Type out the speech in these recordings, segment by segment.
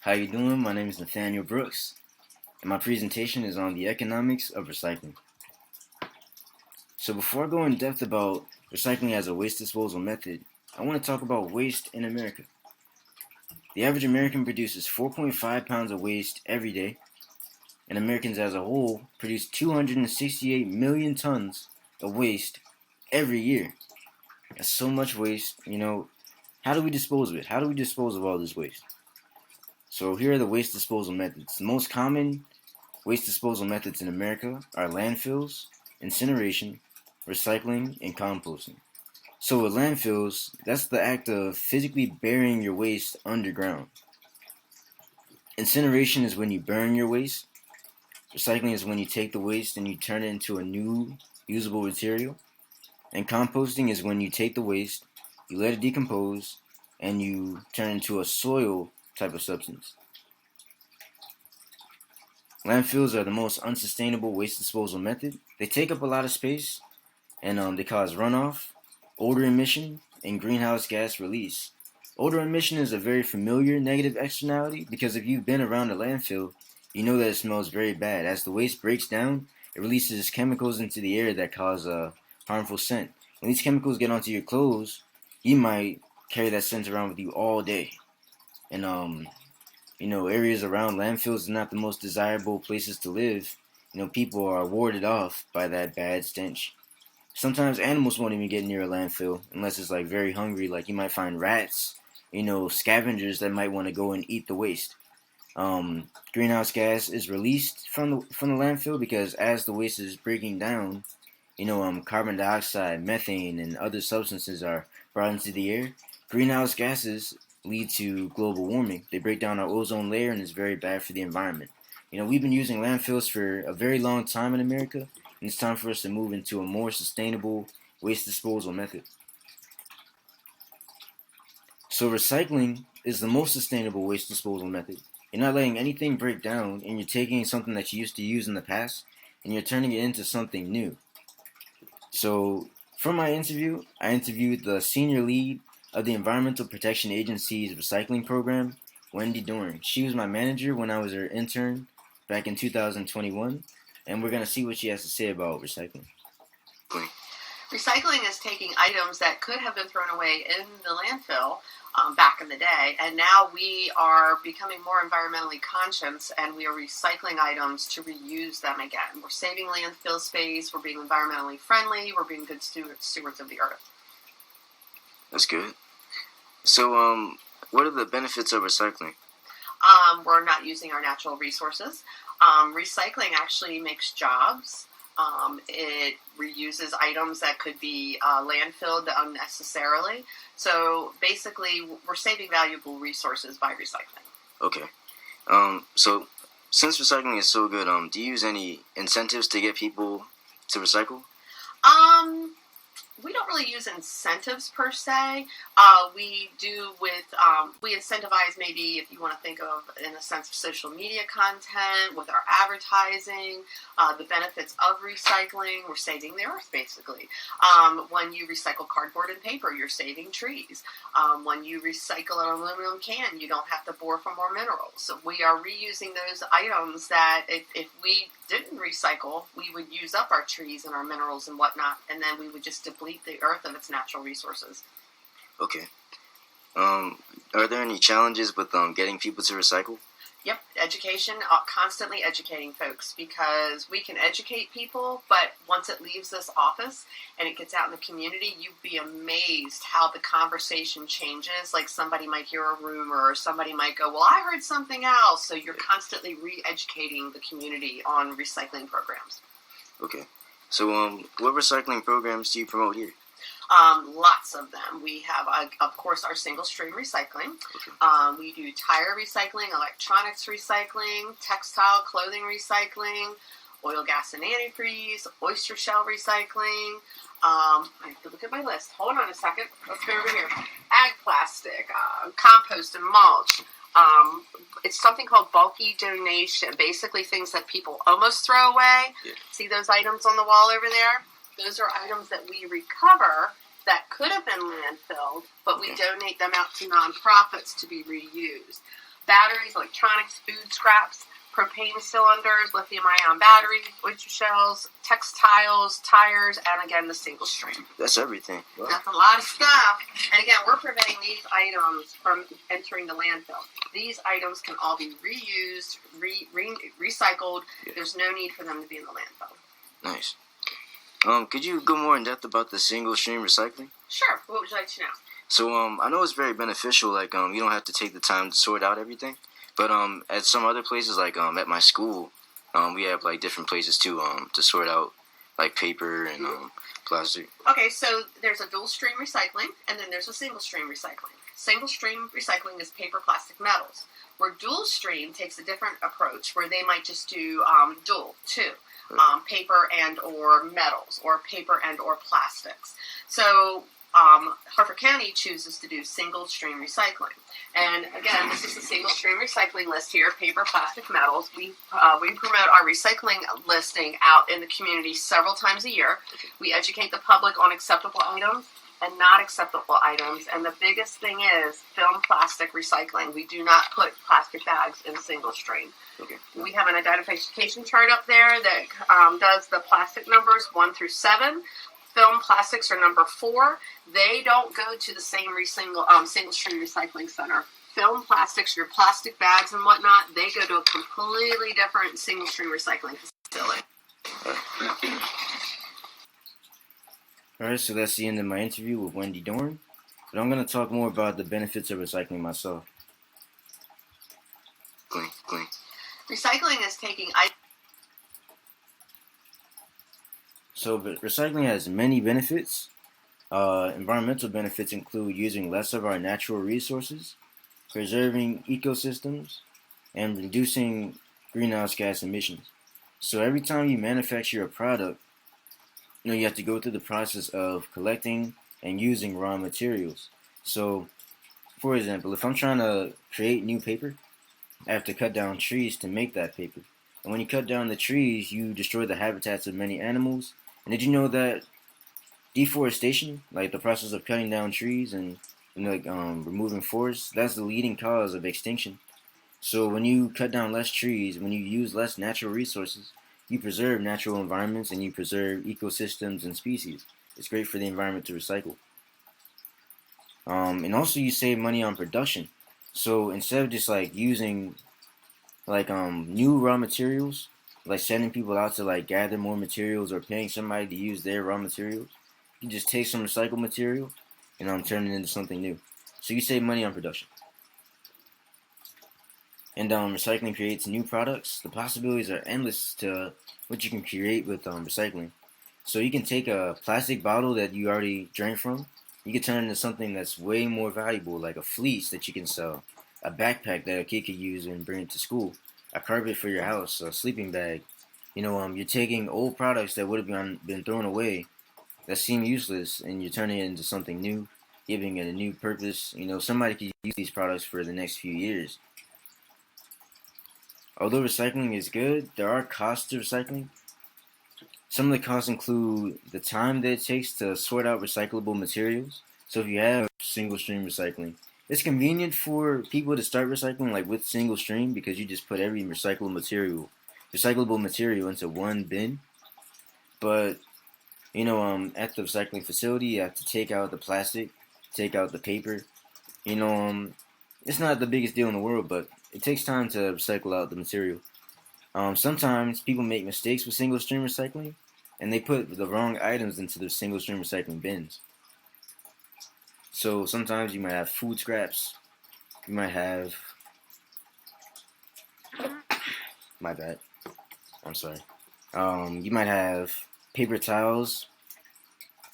How you doing? My name is N.Brooks, and my presentation is on the economics of recycling. So before I go in depth about recycling as a waste disposal method, I want to talk about waste in America. The average American produces 4.5 pounds of waste every day, and Americans as a whole produce 268 million tons of waste every year. That's so much waste. How do we dispose of it? How do we dispose of all this waste? So here are the waste disposal methods. The most common waste disposal methods in America are landfills, incineration, recycling, and composting. So with landfills, that's the act of physically burying your waste underground. Incineration is when you burn your waste. Recycling is when you take the waste and you turn it into a new usable material. And composting is when you take the waste, you let it decompose, and you turn it into a soil type of substance. Landfills are the most unsustainable waste disposal method. They take up a lot of space, and they cause runoff, odor emission, and greenhouse gas release. Odor emission is a very familiar negative externality because if you've been around a landfill, you know that it smells very bad. As the waste breaks down, it releases chemicals into the air that cause a harmful scent. When these chemicals get onto your clothes, you might carry that scent around with you all day. And areas around landfills are not the most desirable places to live. People are warded off by that bad stench. Sometimes animals won't even get near a landfill unless it's like very hungry. Like you might find rats, scavengers that might want to go and eat the waste. Greenhouse gas is released from the landfill because as the waste is breaking down, carbon dioxide, methane, and other substances are brought into the air. Greenhouse gases lead to global warming. They break down our ozone layer and it's very bad for the environment. We've been using landfills for a very long time in America, and it's time for us to move into a more sustainable waste disposal method. So recycling is the most sustainable waste disposal method. You're not letting anything break down, and you're taking something that you used to use in the past, and you're turning it into something new. So from my interview, I interviewed the senior lead of the Environmental Protection Agency's recycling program, Wendy Doring. She was my manager when I was her intern back in 2021, and we're going to see what she has to say about recycling. Recycling is taking items that could have been thrown away in the landfill back in the day, and now we are becoming more environmentally conscious, and we are recycling items to reuse them again. We're saving landfill space, we're being environmentally friendly, we're being good stewards of the earth. That's good. So, what are the benefits of recycling? We're not using our natural resources. Recycling actually makes jobs. It reuses items that could be landfilled unnecessarily. So basically, we're saving valuable resources by recycling. Okay. So since recycling is so good, do you use any incentives to get people to recycle? We don't really use incentives per se. We do we incentivize maybe if you want to think of in a sense of social media content with our advertising, the benefits of recycling. We're saving the earth basically. When you recycle cardboard and paper, you're saving trees. When you recycle an aluminum can, you don't have to bore for more minerals. So we are reusing those items that if we didn't recycle, we would use up our trees and our minerals and whatnot, and then we would just deplete the earth of its natural resources. Okay. Are there any challenges with getting people to recycle? Yep, education, constantly educating folks, because we can educate people, but once it leaves this office and it gets out in the community, you'd be amazed how the conversation changes. Like somebody might hear a rumor or somebody might go, well, I heard something else. So you're constantly re-educating the community on recycling programs. Okay. So what recycling programs do you promote here? Lots of them. We have, of course, our single-stream recycling. Okay. We do tire recycling, electronics recycling, textile clothing recycling, oil, gas, and antifreeze, oyster shell recycling. I have to look at my list. Hold on a second. Let's go over here. Ag plastic, compost and mulch. It's something called bulky donation. Basically, things that people almost throw away. Yeah. See those items on the wall over there? Those are items that we recover that could have been landfilled, but we donate them out to nonprofits to be reused. batteries, electronics, food scraps, propane cylinders, lithium-ion batteries, oyster shells, textiles, tires, and again, the single stream. That's everything. Wow. That's a lot of stuff. And again, we're preventing these items from entering the landfill. These items can all be reused, recycled. Yeah. There's no need for them to be in the landfill. Nice. Could you go more in depth about the single stream recycling? Sure. What would you like to know? So, I know it's very beneficial. Like, you don't have to take the time to sort out everything. But at some other places, like at my school, we have like different places to sort out like paper and plastic. Okay, so there's a dual stream recycling, and then there's a single stream recycling. Single stream recycling is paper, plastic, metals. Where dual stream takes a different approach, where they might just do dual too, paper and or metals, or paper and or plastics. So Harford County chooses to do single stream recycling. And again, this is the single stream recycling list here, paper, plastic, metals. We promote our recycling listing out in the community several times a year. We educate the public on acceptable items and not acceptable items. And the biggest thing is film plastic recycling. We do not put plastic bags in single stream. Okay. We have an identification chart up there that does the plastic numbers 1 through 7. Film plastics are number 4. They don't go to the same single stream recycling center. Film plastics, your plastic bags and whatnot, they go to a completely different single stream recycling facility. Alright, so that's the end of my interview with Wendy Dorn. But I'm going to talk more about the benefits of recycling myself. Clean. Recycling is taking... So, but recycling has many benefits. Environmental benefits include using less of our natural resources, preserving ecosystems, and reducing greenhouse gas emissions. So every time you manufacture a product, you have to go through the process of collecting and using raw materials. So, for example, if I'm trying to create new paper, I have to cut down trees to make that paper. And when you cut down the trees, you destroy the habitats of many animals. And did you know that deforestation, like the process of cutting down trees and removing forests, that's the leading cause of extinction. So when you cut down less trees, when you use less natural resources, you preserve natural environments and you preserve ecosystems and species. It's great for the environment to recycle. And also you save money on production. So instead of just like using new raw materials, like sending people out to like gather more materials or paying somebody to use their raw materials, you just take some recycled material and turn it into something new. So you save money on production. And recycling creates new products. The possibilities are endless to what you can create with recycling. So you can take a plastic bottle that you already drank from, you can turn it into something that's way more valuable, like a fleece that you can sell, a backpack that a kid could use and bring it to school, a carpet for your house, a sleeping bag. You're taking old products that would have been thrown away, that seem useless, and you're turning it into something new, giving it a new purpose. Somebody could use these products for the next few years. Although recycling is good, there are costs to recycling. Some of the costs include the time that it takes to sort out recyclable materials. So if you have single stream recycling, it's convenient for people to start recycling like with single stream because you just put every recyclable material into one bin. But at the recycling facility, you have to take out the plastic, take out the paper. It's not the biggest deal in the world, but it takes time to recycle out the material. Sometimes people make mistakes with single stream recycling, and they put the wrong items into the single stream recycling bins. So sometimes you might have food scraps. You might have... My bad. I'm sorry. You might have paper towels.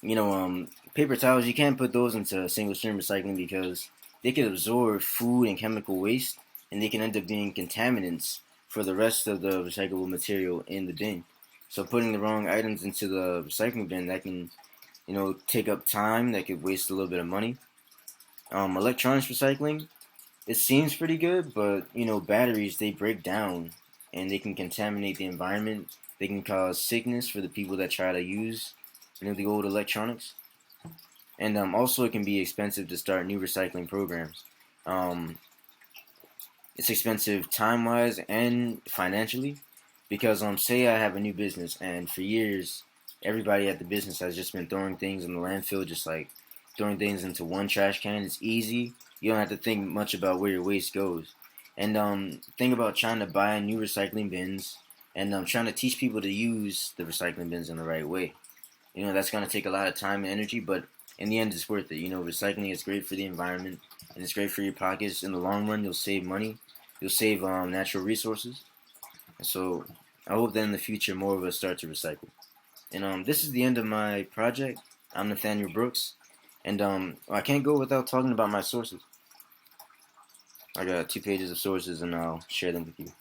Paper towels, you can't put those into single stream recycling because they can absorb food and chemical waste, and they can end up being contaminants for the rest of the recyclable material in the bin. So putting the wrong items into the recycling bin, that can, take up time, that could waste a little bit of money. Electronics recycling, it seems pretty good, but, batteries, they break down, and they can contaminate the environment. They can cause sickness for the people that try to use, the old electronics. And also it can be expensive to start new recycling programs. It's expensive time-wise and financially because say I have a new business and for years everybody at the business has just been throwing things in the landfill, just like throwing things into one trash can. It's easy. You don't have to think much about where your waste goes. And think about trying to buy new recycling bins and trying to teach people to use the recycling bins in the right way. That's going to take a lot of time and energy, but in the end, it's worth it. Recycling is great for the environment and it's great for your pockets. In the long run, you'll save money, you'll save natural resources. And so I hope that in the future, more of us start to recycle. And this is the end of my project. I'm N.Brooks, and I can't go without talking about my sources. I got 2 pages of sources, and I'll share them with you.